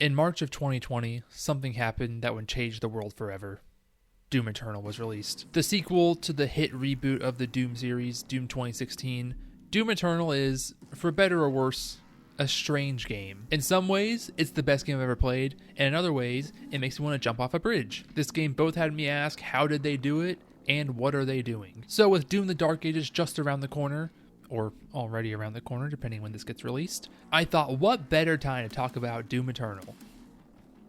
In March of 2020, something happened that would change the world forever. Doom Eternal was released. The sequel to the hit reboot of the Doom series, Doom 2016, Doom Eternal is, for better or worse, a strange game. In some ways, it's the best game I've ever played, and in other ways, it makes me want to jump off a bridge. This game both had me ask, how did they do it, and what are they doing? So with Doom the Dark Ages just around the corner, or already around the corner, depending when this gets released, I thought, what better time to talk about Doom Eternal?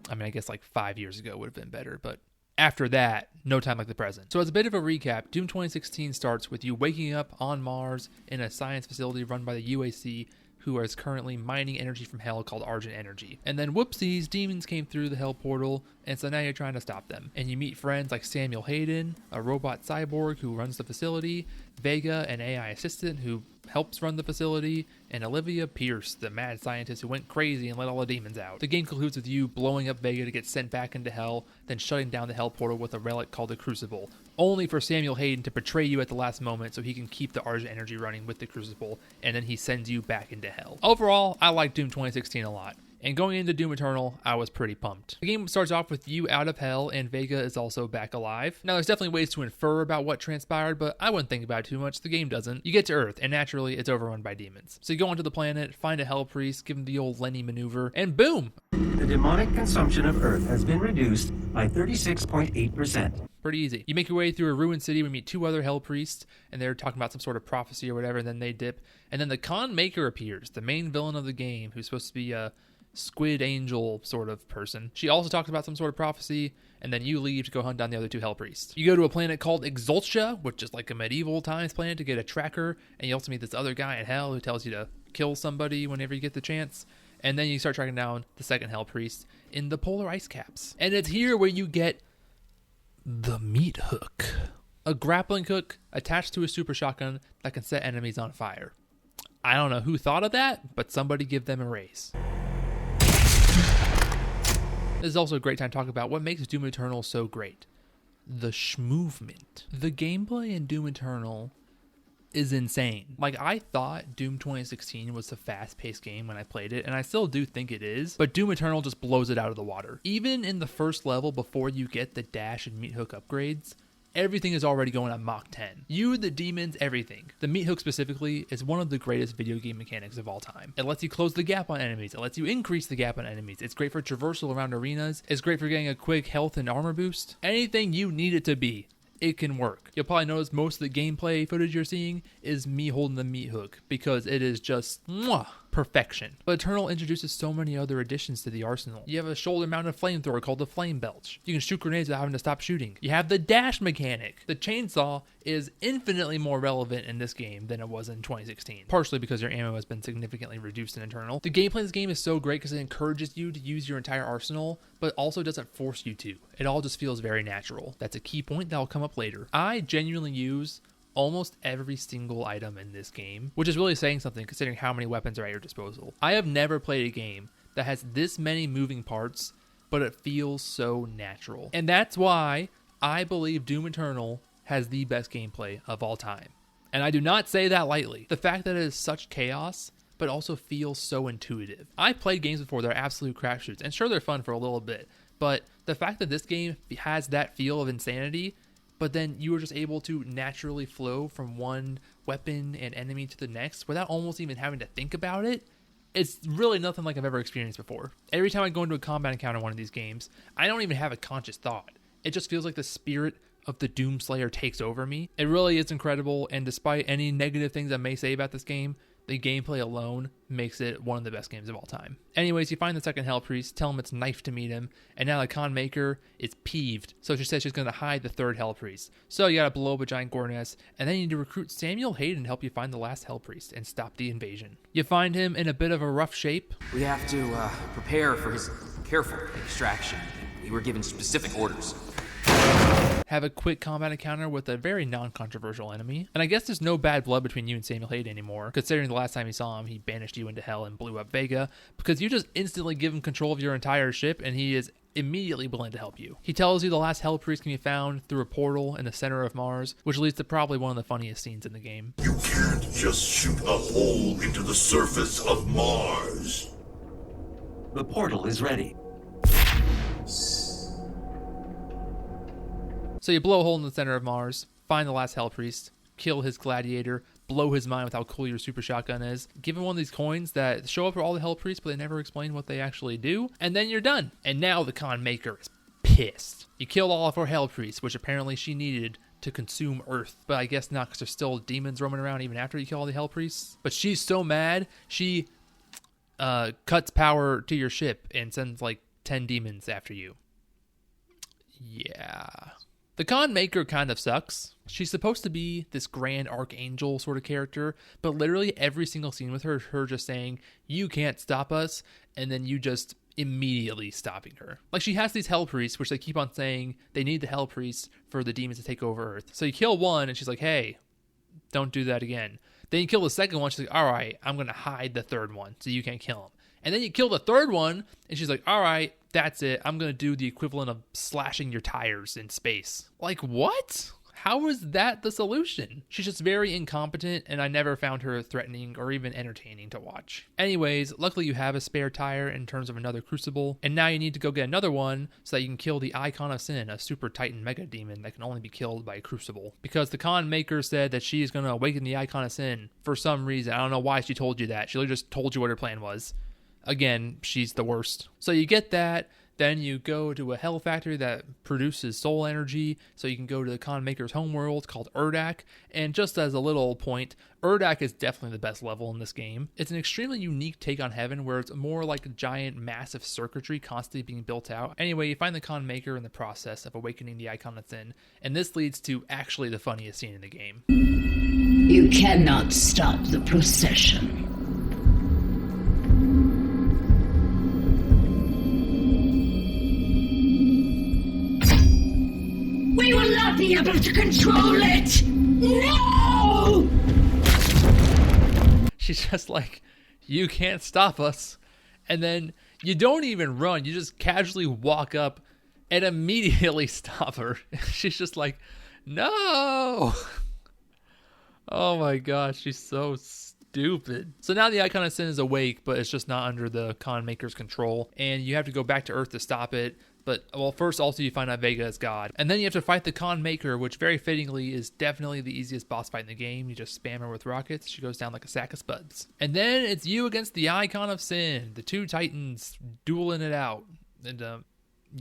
I mean, I guess like 5 years ago would have been better, but after that, no time like the present. So as a bit of a recap, Doom 2016 starts with you waking up on Mars in a science facility run by the UAC, who is currently mining energy from hell called Argent Energy. And then whoopsies, demons came through the hell portal, and so now you're trying to stop them. And you meet friends like Samuel Hayden, a robot cyborg who runs the facility, Vega, an AI assistant who helps run the facility, and Olivia Pierce, the mad scientist who went crazy and let all the demons out. The game concludes with you blowing up Vega to get sent back into hell, then shutting down the hell portal with a relic called the Crucible, only for Samuel Hayden to betray you at the last moment so he can keep the Argent Energy running with the Crucible, and then he sends you back into hell. Overall, I like Doom 2016 a lot. And going into Doom Eternal, I was pretty pumped. The game starts off with you out of hell, and Vega is also back alive. Now, there's definitely ways to infer about what transpired, but I wouldn't think about it too much. The game doesn't. You get to Earth, and naturally, it's overrun by demons. So you go onto the planet, find a hell priest, give him the old Lenny maneuver, and boom! The demonic consumption of Earth has been reduced by 36.8%. Pretty easy. You make your way through a ruined city. We meet two other hell priests, and they're talking about some sort of prophecy or whatever, and then they dip. And then the Khan Maykr appears, the main villain of the game, who's supposed to be a squid angel sort of person. She also talks about some sort of prophecy, and then you leave to go hunt down the other two hell priests. You go to a planet called Exultia, which is like a medieval times planet, to get a tracker, and you also meet this other guy in hell who tells you to kill somebody whenever you get the chance. And then you start tracking down the second hell priest in the polar ice caps. And it's here where you get the meat hook. A grappling hook attached to a super shotgun that can set enemies on fire. I don't know who thought of that, but somebody give them a raise. This is also a great time to talk about what makes Doom Eternal so great. The schmovement. The gameplay in Doom Eternal is insane. Like, I thought Doom 2016 was a fast-paced game when I played it, and I still do think it is, but Doom Eternal just blows it out of the water. Even in the first level, before you get the dash and meat hook upgrades, everything is already going on Mach 10. You, the demons, everything. The meat hook specifically is one of the greatest video game mechanics of all time. It lets you close the gap on enemies. It lets you increase the gap on enemies. It's great for traversal around arenas. It's great for getting a quick health and armor boost. Anything you need it to be, it can work. You'll probably notice most of the gameplay footage you're seeing is me holding the meat hook, because it is just perfection. But Eternal introduces so many other additions to the arsenal. You have a shoulder-mounted flamethrower called the Flame Belch. You can shoot grenades without having to stop shooting. You have the dash mechanic. The chainsaw is infinitely more relevant in this game than it was in 2016, partially because your ammo has been significantly reduced in Eternal. The gameplay in this game is so great because it encourages you to use your entire arsenal, but also doesn't force you to. It all just feels very natural. That's a key point that will come up later. I genuinely use almost every single item in this game, which is really saying something considering how many weapons are at your disposal. I have never played a game that has this many moving parts, but it feels so natural. And that's why I believe Doom Eternal has the best gameplay of all time. And I do not say that lightly. The fact that it is such chaos, but also feels so intuitive. I've played games before that are absolute crapshoots, and sure, they're fun for a little bit, but the fact that this game has that feel of insanity, but then you were just able to naturally flow from one weapon and enemy to the next without almost even having to think about it, it's really nothing like I've ever experienced before. Every time I go into a combat encounter in one of these games, I don't even have a conscious thought. It just feels like the spirit of the Doomslayer takes over me. It really is incredible, and despite any negative things I may say about this game, the gameplay alone makes it one of the best games of all time. Anyways, you find the second Hell Priest, tell him it's knife to meet him, and now the Khan Maykr is peeved, so she says she's going to hide the third Hell Priest. So you gotta blow up a giant gore nest, and then you need to recruit Samuel Hayden to help you find the last Hell Priest and stop the invasion. You find him in a bit of a rough shape. We have to prepare for his careful extraction. We were given specific orders. Have a quick combat encounter with a very non-controversial enemy. And I guess there's no bad blood between you and Samuel Hayden anymore, considering the last time you saw him, he banished you into hell and blew up Vega, because you just instantly give him control of your entire ship, and he is immediately willing to help you. He tells you the last Hell Priest can be found through a portal in the center of Mars, which leads to probably one of the funniest scenes in the game. You can't just shoot a hole into the surface of Mars. The portal is ready. So you blow a hole in the center of Mars, find the last Hell Priest, kill his gladiator, blow his mind with how cool your super shotgun is, give him one of these coins that show up for all the Hell Priests, but they never explain what they actually do, and then you're done. And now the Khan Maykr is pissed. You killed all of her Hell Priests, which apparently she needed to consume Earth, but I guess not, because there's still demons roaming around even after you kill all the Hell Priests. But she's so mad, she cuts power to your ship and sends like 10 demons after you. Yeah. The Khan Maykr kind of sucks. She's supposed to be this grand archangel sort of character, but literally every single scene with her is her just saying, you can't stop us, and then you just immediately stopping her. Like, she has these Hell Priests, which they keep on saying they need the Hell Priests for the demons to take over Earth. So you kill one, and she's like, hey, don't do that again. Then you kill the second one, she's like, all right, I'm going to hide the third one so you can't kill him. And then you kill the third one, and she's like, all right, that's it. I'm going to do the equivalent of slashing your tires in space. Like, what? How is that the solution? She's just very incompetent, and I never found her threatening or even entertaining to watch. Anyways, luckily you have a spare tire in terms of another crucible, and now you need to go get another one so that you can kill the Icon of Sin, a super titan mega demon that can only be killed by a crucible. Because the Khan Maykr said that she is going to awaken the Icon of Sin for some reason. I don't know why she told you that. She literally just told you what her plan was. Again, she's the worst. So you get that, then you go to a hell factory that produces soul energy, so you can go to the Khan Maykr's homeworld called Urdak. And just as a little point, Urdak is definitely the best level in this game. It's an extremely unique take on heaven, where it's more like a giant, massive circuitry constantly being built out. Anyway, you find the Khan Maykr in the process of awakening the Icon of Sin, and this leads to actually the funniest scene in the game. You cannot stop the procession. We will not be able to control it! No! She's just like, you can't stop us. And then you don't even run. You just casually walk up and immediately stop her. She's just like, no! Oh my gosh, she's so stupid. So now the Icon of Sin is awake, but it's just not under the Khan Maykr's control. And you have to go back to Earth to stop it. But, well, first also you find out Vega is God. And then you have to fight the Khan Maykr, which very fittingly is definitely the easiest boss fight in the game. You just spam her with rockets. She goes down like a sack of spuds. And then it's you against the Icon of Sin. The two titans dueling it out. And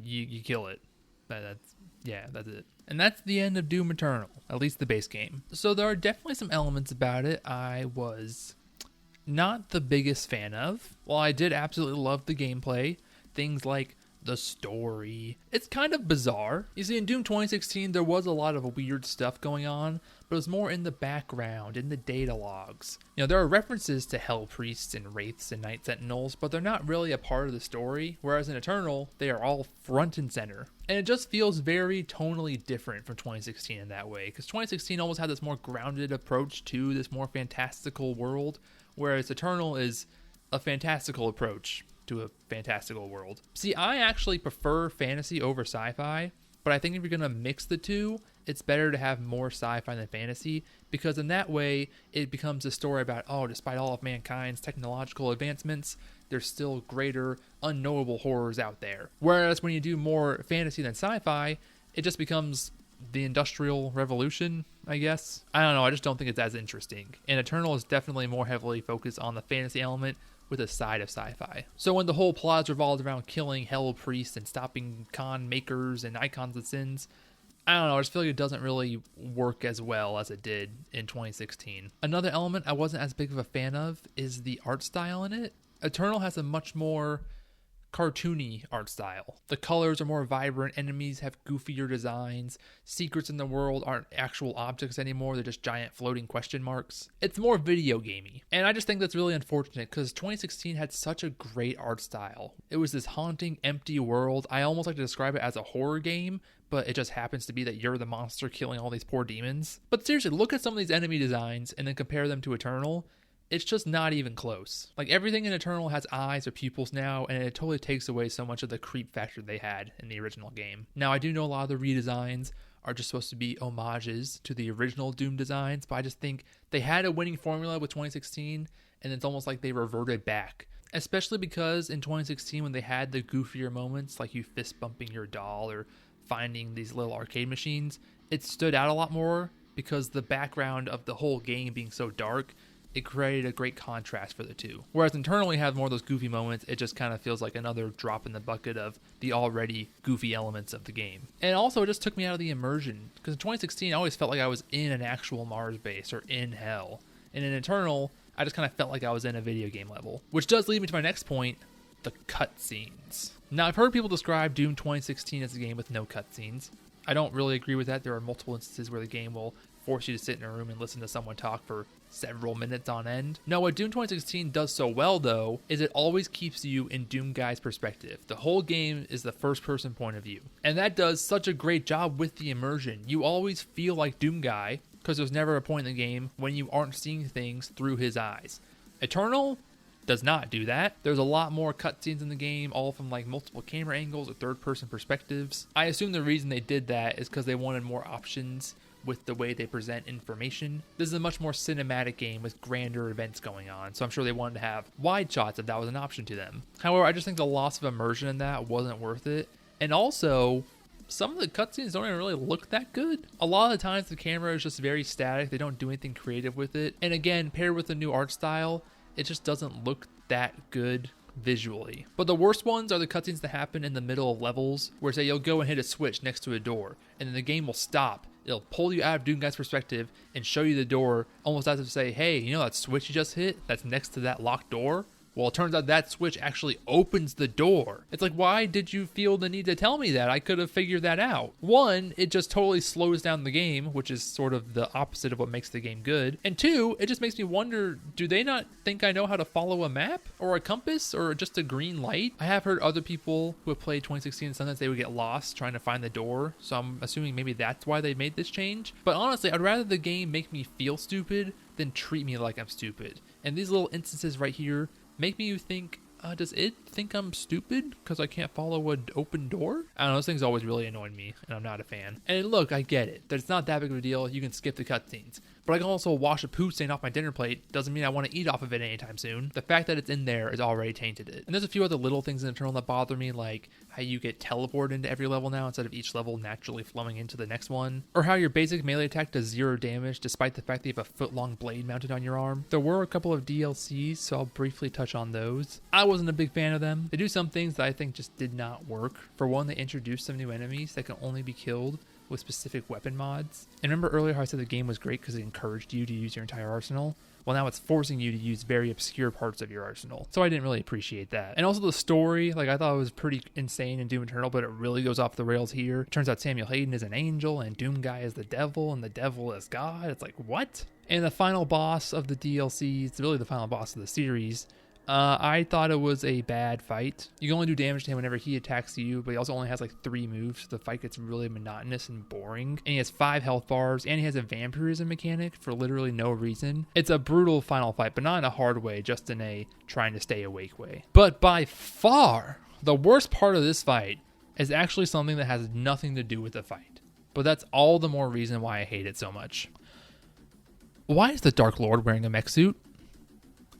you kill it. That's it. And that's the end of Doom Eternal. At least the base game. So there are definitely some elements about it I was not the biggest fan of. While I did absolutely love the gameplay, things like the story, it's kind of bizarre. You see, in Doom 2016, there was a lot of weird stuff going on, but it was more in the background, in the data logs. You know, there are references to Hell Priests and Wraiths and Night Sentinels, but they're not really a part of the story, whereas in Eternal, they are all front and center. And it just feels very tonally different from 2016 in that way, because 2016 almost had this more grounded approach to this more fantastical world, whereas Eternal is a fantastical approach to a fantastical world. See, I actually prefer fantasy over sci-fi, but I think if you're going to mix the two, it's better to have more sci-fi than fantasy, because in that way, it becomes a story about, oh, despite all of mankind's technological advancements, there's still greater, unknowable horrors out there. Whereas when you do more fantasy than sci-fi, it just becomes the Industrial Revolution, I guess. I don't know, I just don't think it's as interesting. And Eternal is definitely more heavily focused on the fantasy element, with a side of sci-fi. So when the whole plot revolved around killing Hell Priests and stopping Khan Maykrs and Icons of Sins, I don't know, I just feel like it doesn't really work as well as it did in 2016. Another element I wasn't as big of a fan of is the art style in it. Eternal has a much more cartoony art style. The colors are more vibrant, enemies have goofier designs, secrets in the world aren't actual objects anymore, they're just giant floating question marks. It's more video gamey, and I just think that's really unfortunate because 2016 had such a great art style. It was this haunting, empty world. I almost like to describe it as a horror game, but it just happens to be that you're the monster killing all these poor demons. But seriously, look at some of these enemy designs and then compare them to Eternal. It's just not even close. Like, everything in Eternal has eyes or pupils now, and it totally takes away so much of the creep factor they had in the original game. Now, I do know a lot of the redesigns are just supposed to be homages to the original Doom designs, but I just think they had a winning formula with 2016, and it's almost like they reverted back. Especially because in 2016, when they had the goofier moments, like you fist bumping your doll or finding these little arcade machines, it stood out a lot more because the background of the whole game being so dark, it created a great contrast for the two. Whereas internally have more of those goofy moments, it just kind of feels like another drop in the bucket of the already goofy elements of the game. And also it just took me out of the immersion, because in 2016 I always felt like I was in an actual Mars base or in hell. And in Eternal, I just kind of felt like I was in a video game level. Which does lead me to my next point, the cutscenes. Now I've heard people describe Doom 2016 as a game with no cutscenes. I don't really agree with that. There are multiple instances where the game will force you to sit in a room and listen to someone talk for several minutes on end. No, what Doom 2016 does so well, though, is it always keeps you in Doom Guy's perspective. The whole game is the first-person point of view. And that does such a great job with the immersion. You always feel like Doom Guy, because there's never a point in the game when you aren't seeing things through his eyes. Eternal does not do that. There's a lot more cutscenes in the game, all from like multiple camera angles or third-person perspectives. I assume the reason they did that is because they wanted more options with the way they present information. This is a much more cinematic game with grander events going on, so I'm sure they wanted to have wide shots if that was an option to them. However, I just think the loss of immersion in that wasn't worth it. And also, some of the cutscenes don't even really look that good. A lot of the times the camera is just very static. They don't do anything creative with it. And again, paired with the new art style, it just doesn't look that good visually. But the worst ones are the cutscenes that happen in the middle of levels, where say you'll go and hit a switch next to a door, and then the game will stop. It'll pull you out of Doom Guy's perspective and show you the door, almost as if to say, hey, you know that switch you just hit that's next to that locked door? Well, it turns out that switch actually opens the door. It's like, why did you feel the need to tell me that? I could have figured that out. One, it just totally slows down the game, which is sort of the opposite of what makes the game good. And two, it just makes me wonder, do they not think I know how to follow a map or a compass or just a green light? I have heard other people who have played 2016, sometimes they would get lost trying to find the door. So I'm assuming maybe that's why they made this change. But honestly, I'd rather the game make me feel stupid than treat me like I'm stupid. And these little instances right here make me think, does it think I'm stupid because I can't follow an open door? I don't know, those things always really annoyed me, and I'm not a fan. And look, I get it, that it's not that big of a deal, you can skip the cutscenes. But I can also wash a poo stain off my dinner plate, doesn't mean I want to eat off of it anytime soon. The fact that it's in there is already tainted it. And there's a few other little things in Eternal that bother me, like how you get teleported into every level now instead of each level naturally flowing into the next one. Or how your basic melee attack does 0 damage despite the fact that you have a foot-long blade mounted on your arm. There were a couple of DLCs, so I'll briefly touch on those. I wasn't a big fan of them. They do some things that I think just did not work. For one, they introduced some new enemies that can only be killed with specific weapon mods. And remember earlier how I said the game was great because it encouraged you to use your entire arsenal? Well, now it's forcing you to use very obscure parts of your arsenal. So I didn't really appreciate that. And also the story, like I thought it was pretty insane in Doom Eternal, but it really goes off the rails here. Turns out Samuel Hayden is an angel and Doom Guy is the devil and the devil is God. It's like, what? And the final boss of the DLC, it's really the final boss of the series, I thought it was a bad fight. You can only do damage to him whenever he attacks you, but he also only has like 3 moves. So the fight gets really monotonous and boring. And he has 5 health bars, and he has a vampirism mechanic for literally no reason. It's a brutal final fight, but not in a hard way, just in a trying to stay awake way. But by far, the worst part of this fight is actually something that has nothing to do with the fight. But that's all the more reason why I hate it so much. Why is the Dark Lord wearing a mech suit?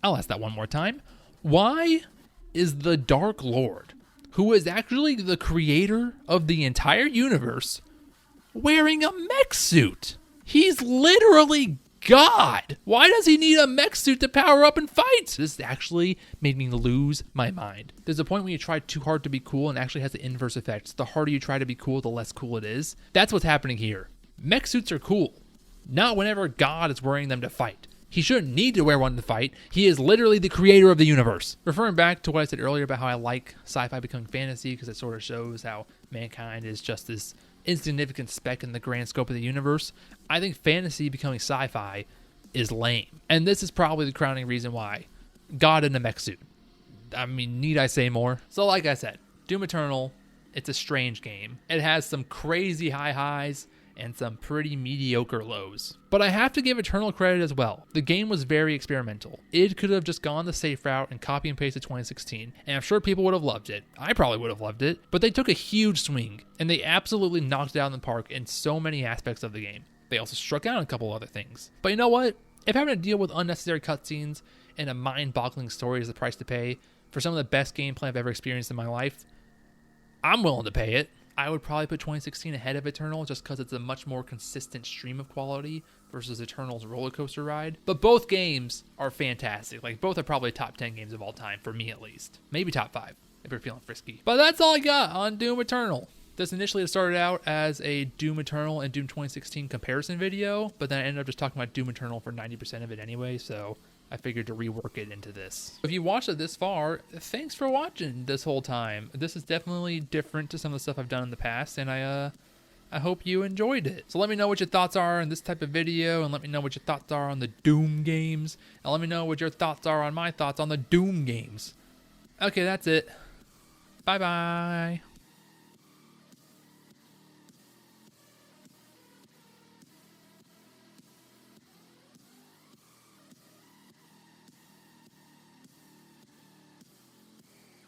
I'll ask that one more time. Why is the Dark Lord, who is actually the creator of the entire universe, wearing a mech suit? He's literally God. Why does he need a mech suit to power up and fight? This actually made me lose my mind. There's a point when you try too hard to be cool and it actually has the inverse effect. The harder you try to be cool, the less cool it is. That's what's happening here. Mech suits are cool. Not whenever God is wearing them to fight. He shouldn't need to wear one to fight. He is literally the creator of the universe. Referring back to what I said earlier about how I like sci-fi becoming fantasy because it sort of shows how mankind is just this insignificant speck in the grand scope of the universe, I think fantasy becoming sci-fi is lame. And this is probably the crowning reason why. God in a mech suit. I mean, need I say more? So like I said, Doom Eternal, it's a strange game. It has some crazy high highs and some pretty mediocre lows. But I have to give Eternal credit as well. The game was very experimental. It could have just gone the safe route and copy and pasted 2016, and I'm sure people would have loved it. I probably would have loved it, but they took a huge swing, and they absolutely knocked it out in the park in so many aspects of the game. They also struck out on a couple other things. But you know what? If having to deal with unnecessary cutscenes and a mind-boggling story is the price to pay for some of the best gameplay I've ever experienced in my life, I'm willing to pay it. I would probably put 2016 ahead of Eternal just because it's a much more consistent stream of quality versus Eternal's roller coaster ride. But both games are fantastic. Like, both are probably top 10 games of all time, for me at least. Maybe top 5, if you're feeling frisky. But that's all I got on Doom Eternal. This initially started out as a Doom Eternal and Doom 2016 comparison video, but then I ended up just talking about Doom Eternal for 90% of it anyway, so I figured to rework it into this. If you watched it this far, thanks for watching this whole time. This is definitely different to some of the stuff I've done in the past, and I hope you enjoyed it. So let me know what your thoughts are on this type of video, and let me know what your thoughts are on the Doom games, and let me know what your thoughts are on my thoughts on the Doom games. Okay, that's it. Bye-bye.